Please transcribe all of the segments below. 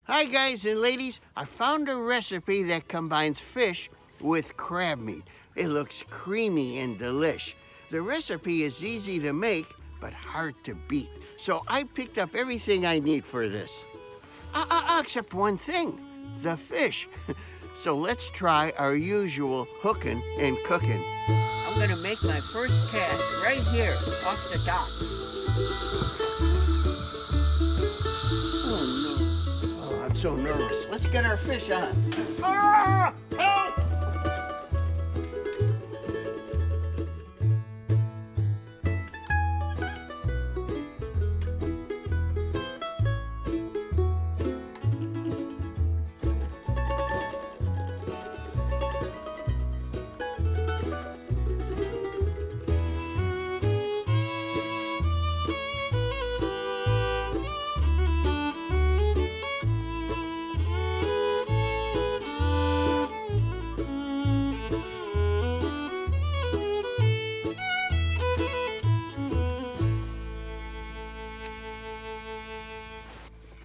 Hi guys and ladies, I found a recipe that combines fish with crab meat. It looks creamy and delish. The recipe is easy to make, but hard to beat. So I picked up everything I need for this. Except one thing, the fish. So let's try our usual hookin' and cookin'. I'm gonna make my first cast right here off the dock. Oh no, I'm so nervous. Let's get our fish on.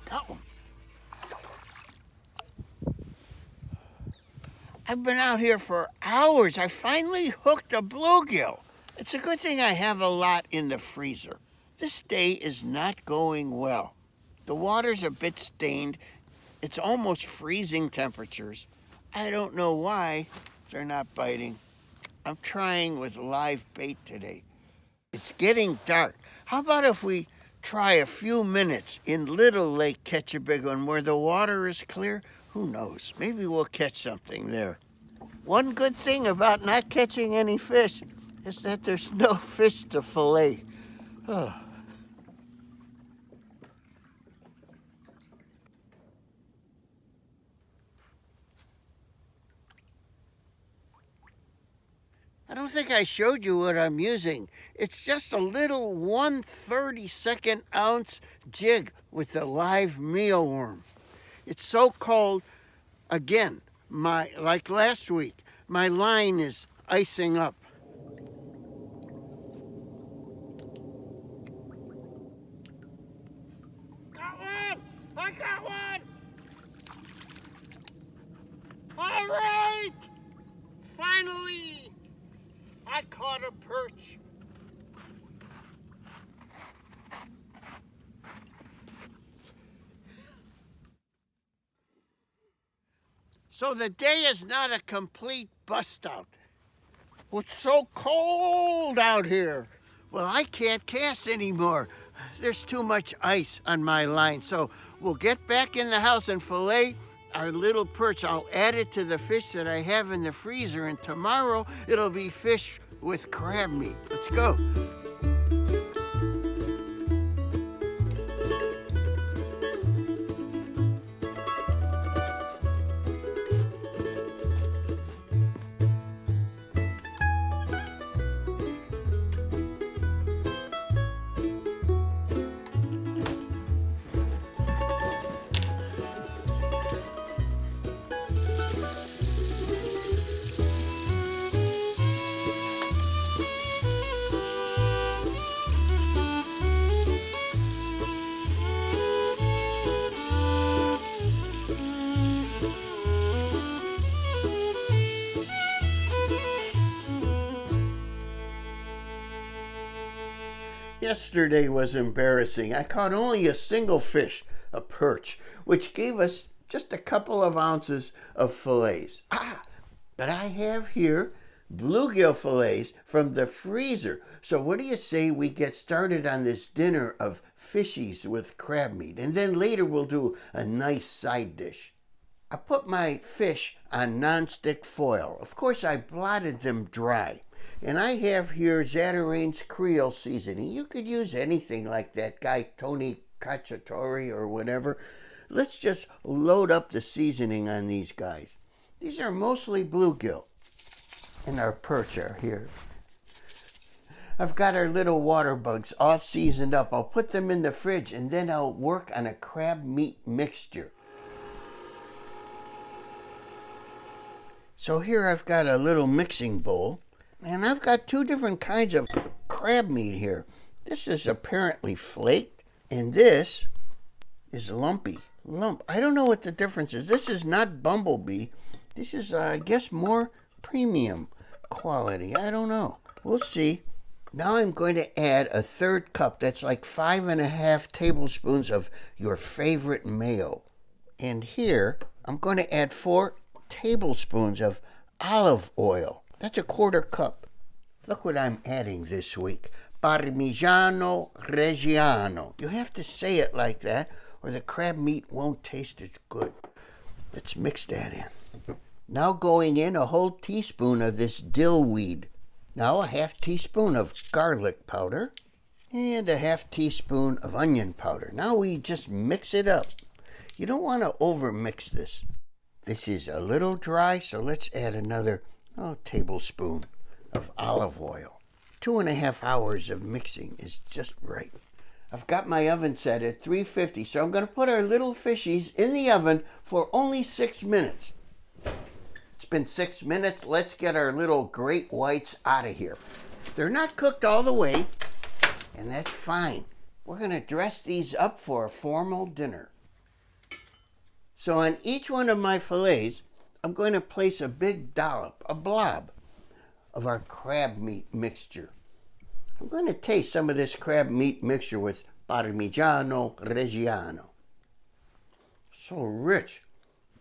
Help! I've been out here for hours. I finally hooked a bluegill. It's a good thing I have a lot in the freezer. This day is not going well. The water's a bit stained. It's almost freezing temperatures. I don't know why they're not biting. I'm trying with live bait today. It's getting dark. How about if we try a few minutes in Little Lake Ketchabigwon where the water is clear? Who knows? Maybe we'll catch something there. One good thing about not catching any fish is that there's no fish to fillet. Oh. I don't think I showed you what I'm using. It's just a little 1/32 ounce jig with a live mealworm. It's so cold, again, like last week, my line is icing up. Got one! I got one! All right! Finally, I caught a perch. So the day is not a complete bust out. Well, it's so cold out here. Well, I can't cast anymore. There's too much ice on my line. So we'll get back in the house and fillet our little perch. I'll add it to the fish that I have in the freezer, and tomorrow it'll be fish with crab meat. Let's go. Yesterday was embarrassing. I caught only a single fish, a perch, which gave us just a couple of ounces of fillets. But I have here bluegill fillets from the freezer. So what do you say we get started on this dinner of fishies with crab meat, and then later we'll do a nice side dish. I put my fish on nonstick foil. Of course, I blotted them dry. And I have here Zatarain's Creole seasoning. You could use anything like that guy, Tony Cacciatore or whatever. Let's just load up the seasoning on these guys. These are mostly bluegill. And our perch are here. I've got our little water bugs all seasoned up. I'll put them in the fridge and then I'll work on a crab meat mixture. So here I've got a little mixing bowl. And I've got two different kinds of crab meat here. This is apparently flaked, and this is lumpy. lump. I don't know what the difference is. This is not Bumblebee. This is, I guess, more premium quality. I don't know. We'll see. Now I'm going to add a third cup. That's like 5.5 tablespoons of your favorite mayo. And here, I'm going to add 4 tablespoons of olive oil. That's a 1/4 cup. Look what I'm adding this week. Parmigiano Reggiano. You have to say it like that, or the crab meat won't taste as good. Let's mix that in. Now going in a whole teaspoon of this dill weed. Now a 1/2 teaspoon of garlic powder and a 1/2 teaspoon of onion powder. Now we just mix it up. You don't want to overmix this. This is a little dry, so let's add another tablespoon of olive oil. 2.5 hours of mixing is just right. I've got my oven set at 350, so I'm going to put our little fishies in the oven for only 6 minutes. It's been 6 minutes. Let's get our little great whites out of here. They're not cooked all the way, and that's fine. We're going to dress these up for a formal dinner. So on each one of my fillets, I'm going to place a big dollop, a blob, of our crab meat mixture. I'm going to taste some of this crab meat mixture with Parmigiano Reggiano. So rich.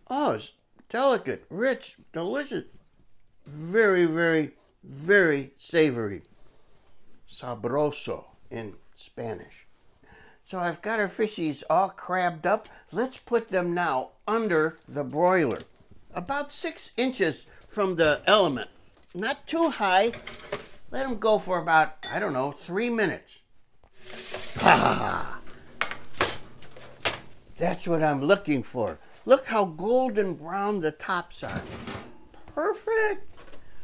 Oh, it's delicate, rich, delicious. Very, very, very savory. Sabroso in Spanish. So I've got our fishies all crabbed up. Let's put them now under the broiler. About 6 inches from the element. Not too high. Let them go for about, 3 minutes. That's what I'm looking for. Look how golden brown the tops are. Perfect.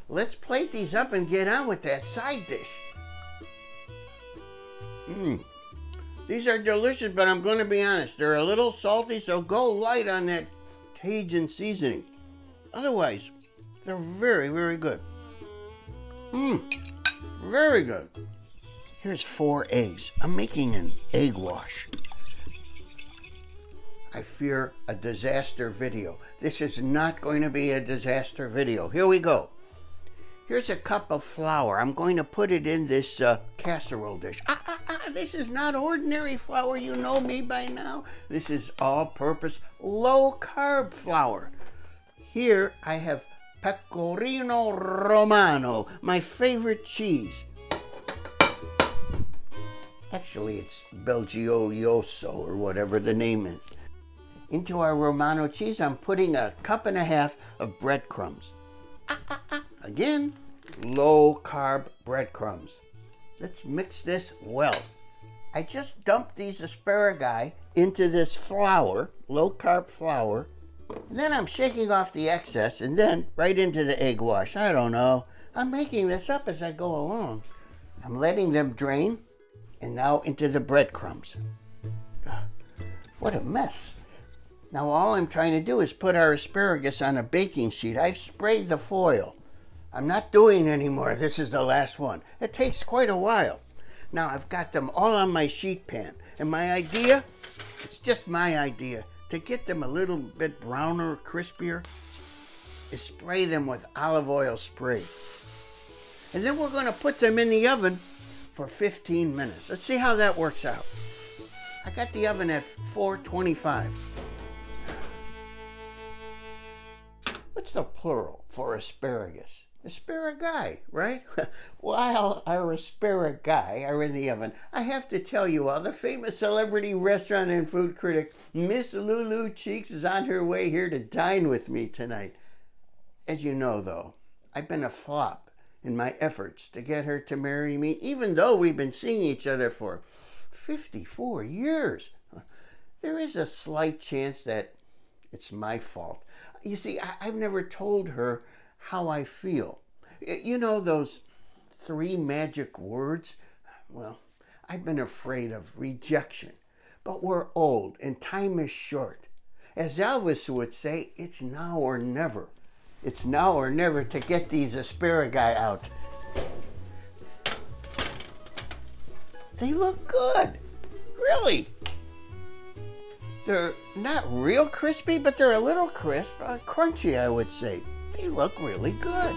Let's plate these up and get on with that side dish. These are delicious, but I'm going to be honest. They're a little salty, so go light on that Cajun seasoning. Otherwise, they're very, very good. Very good. Here's 4 eggs. I'm making an egg wash. I fear a disaster video. This is not going to be a disaster video. Here we go. Here's a cup of flour. I'm going to put it in this casserole dish. This is not ordinary flour. You know me by now. This is all-purpose, low-carb flour. Here I have pecorino romano, my favorite cheese. Actually, it's Belgioioso or whatever the name is. Into our Romano cheese, I'm putting 1.5 cups of breadcrumbs. Again, low-carb breadcrumbs. Let's mix this well. I just dumped these asparagus into this flour, low-carb flour, and then I'm shaking off the excess and then right into the egg wash. I don't know. I'm making this up as I go along. I'm letting them drain, and now into the breadcrumbs. What a mess. Now all I'm trying to do is put our asparagus on a baking sheet. I've sprayed the foil. I'm not doing anymore. This is the last one. It takes quite a while. Now I've got them all on my sheet pan. And my idea, it's just my idea, to get them a little bit browner, crispier, is spray them with olive oil spray. And then we're going to put them in the oven for 15 minutes. Let's see how that works out. I got the oven at 425. What's the plural for asparagus? Asparagus, right? While our asparagus are in the oven, I have to tell you all, the famous celebrity restaurant and food critic, Miss Lulu Cheeks, is on her way here to dine with me tonight. As you know, though, I've been a flop in my efforts to get her to marry me, even though we've been seeing each other for 54 years. There is a slight chance that it's my fault. You see, I've never told her how I feel. You know those 3 magic words? Well, I've been afraid of rejection. But we're old and time is short. As Elvis would say, it's now or never. It's now or never to get these asparagus out. They look good. Really. They're not real crispy, but they're a little crisp, crunchy, I would say. They look really good.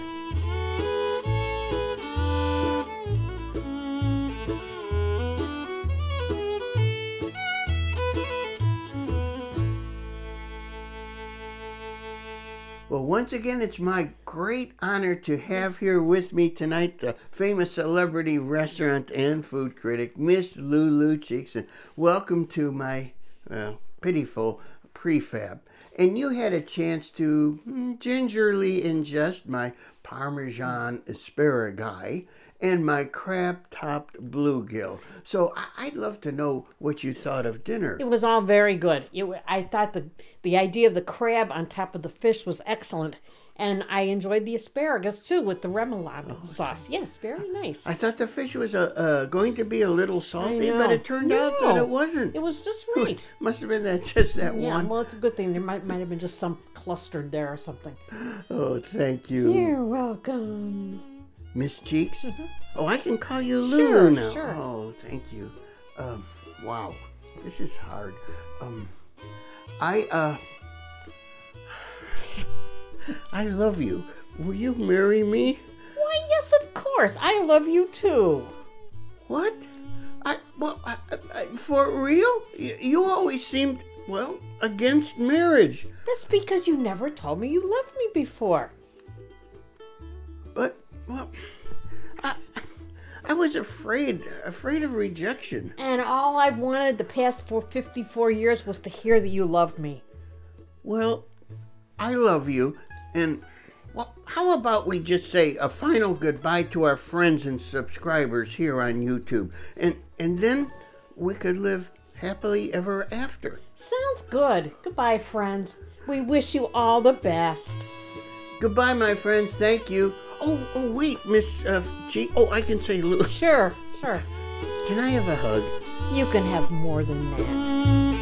Well, once again, it's my great honor to have here with me tonight the famous celebrity restaurant and food critic, Miss Lulu Cheeks. And welcome to my pitiful prefab. And you had a chance to gingerly ingest my Parmesan asparagus and my crab-topped bluegill. So I'd love to know what you thought of dinner. It was all very good. I thought the idea of the crab on top of the fish was excellent. And I enjoyed the asparagus, too, with the remoulade sauce. Yes, very nice. I thought the fish was going to be a little salty, but it turned out that it wasn't. It was just right. Must have been just that one. Yeah, well, it's a good thing. There might have been just some clustered there or something. Oh, thank you. You're welcome. Miss Cheeks? Mm-hmm. Oh, I can call you Lulu sure, now. Sure. Oh, thank you. Wow, this is hard. I love you. Will you marry me? Why, yes, of course. I love you too. What? For real? You always seemed, against marriage. That's because you never told me you loved me before. But, I was afraid of rejection. And all I've wanted the past 54 years was to hear that you loved me. Well, I love you, and, how about we just say a final goodbye to our friends and subscribers here on YouTube, and then we could live happily ever after. Sounds good. Goodbye, friends. We wish you all the best. Goodbye, my friends. Thank you. Oh, wait, Miss G. Oh, I can say Lulu. Sure. Can I have a hug? You can have more than that.